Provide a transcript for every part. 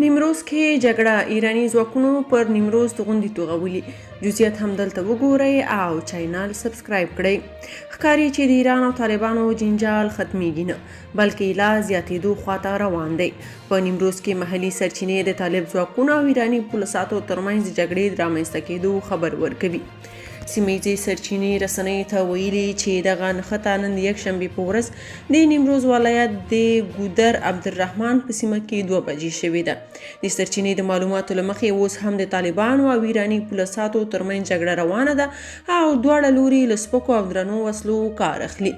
نیمروز کې جګړه ایرانی ځواکونو پر نیمروز غونډې توغولي. جزئیات هم دلته وګورئ او چینل سبسکرایب کړئ. ښکاري چې د ایران او طالبانو جنجال ختمیږي نه بلکې لا زیاتېدو خواته روان دی. په نیمروز کې محلي سرچینې د طالب ځواکونو او ایراني پولیسو ترمنځ د جګړې د رامنځته کېدو خبر ورکوي. سیمه‌ییزې سرچینې رسنیو ته ویلي چې دغه نښته نن د یکشنبې په ورځ د نیمروز ولایت د ګودر عبدالرحمن په سیمه کې 2 بجې شوې ده. د سرچینې د معلوماتو له مخې اوس هم د طالبانو او ایراني پولیسو ترمنځ جګړه روانه ده او دواړه لوري له سپکو او درنو وسلو کار اخلي.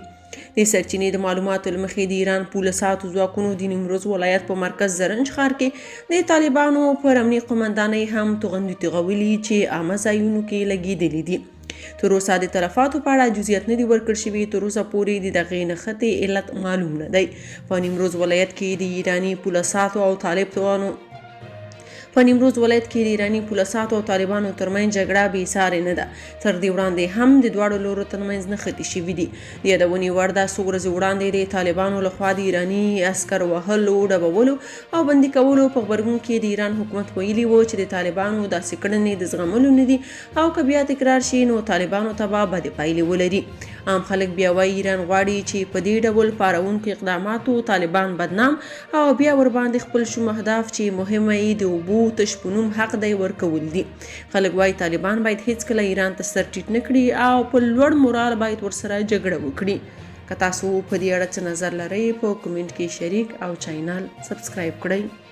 د سرچینې د معلوماتو له مخې د ایران پولیسو ځواکونو د نیمروز ولایت په مرکز زرنج ښار کې د طالبانو پر امنیه قومندانۍ هم توغندۍ توغولي چې عامه ځایونو کې لګېدلي دي. تر اوسه د تلفاتو په اړه جزئیات نه دي ورکړل شوي. تر اوسه پورې د دغې نښتې علت معلوم نه دی. په نیمروز ولایت کې د ایراني پولیسو او طالبانو طالبانو ترمنځ جګړه بې سارې نه ده. تر دې وړاندې هم د دواړو لورو ترمنځ نښتې شوي دي. د یادونې وړ ده څو ورځې وړاندې د طالبانو لخوا د ایراني عسکر وهلو، ډبولو او بندي کولو په غبرګون کې د ایران حکومت ویلي و چې د طالبانو داسې کړنې د زغملو نه دي او که بیا تکرار شي نو طالبانو ته به بدې پایلې ولري. عام خلک بیا وایي ایران غواړي چې په دې ډول پارونکو اقداماتو طالبان بدنام او بیا ورباندې خپل شوم اهداف چې مهمه یې د اوبو تش په نوم حق دی ورکول دي. خلک وایي طالبان باید هیڅکله ایران ته سر ټیټ نه کړي او په لوړ مورال باید ورسره جګړه وکړي. که تاسو په دې اړه څه نظر لرئ په کومنټ کې شریک او چینل سبسکرایب کړئ.